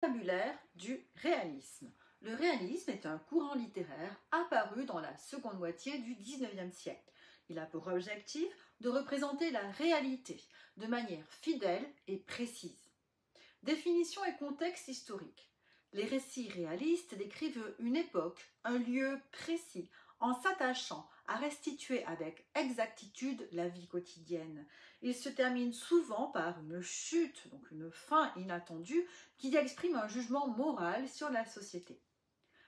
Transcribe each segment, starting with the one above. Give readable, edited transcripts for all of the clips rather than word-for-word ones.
Vocabulaire du réalisme. Le réalisme est un courant littéraire apparu dans la seconde moitié du XIXe siècle. Il a pour objectif de représenter la réalité de manière fidèle et précise. Définition et contexte historique. Les récits réalistes décrivent une époque, un lieu précis, en s'attachant à restituer avec exactitude la vie quotidienne. Ils se terminent souvent par une chute, donc une fin inattendue, qui exprime un jugement moral sur la société.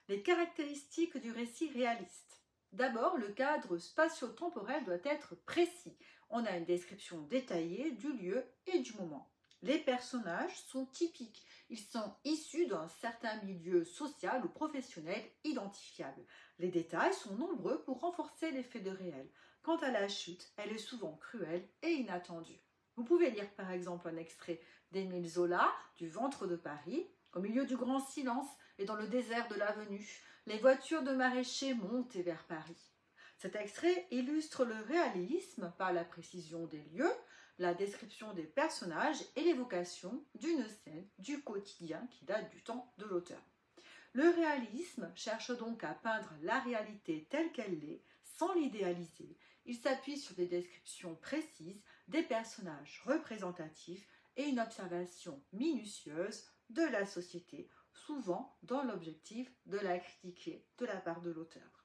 Les caractéristiques du récit réaliste. D'abord, le cadre spatio-temporel doit être précis. On a une description détaillée du lieu et du moment. Les personnages sont typiques. Ils sont issus d'un certain milieu social ou professionnel identifiable. Les détails sont nombreux pour renforcer l'effet de réel. Quant à la chute, elle est souvent cruelle et inattendue. Vous pouvez lire par exemple un extrait d'Émile Zola, du Ventre de Paris. Au milieu du grand silence et dans le désert de l'avenue, les voitures de maraîchers montent vers Paris. Cet extrait illustre le réalisme par la précision des lieux, la description des personnages et l'évocation d'une scène du quotidien qui date du temps de l'auteur. Le réalisme cherche donc à peindre la réalité telle qu'elle est, sans l'idéaliser. Il s'appuie sur des descriptions précises, des personnages représentatifs et une observation minutieuse de la société, souvent dans l'objectif de la critiquer de la part de l'auteur.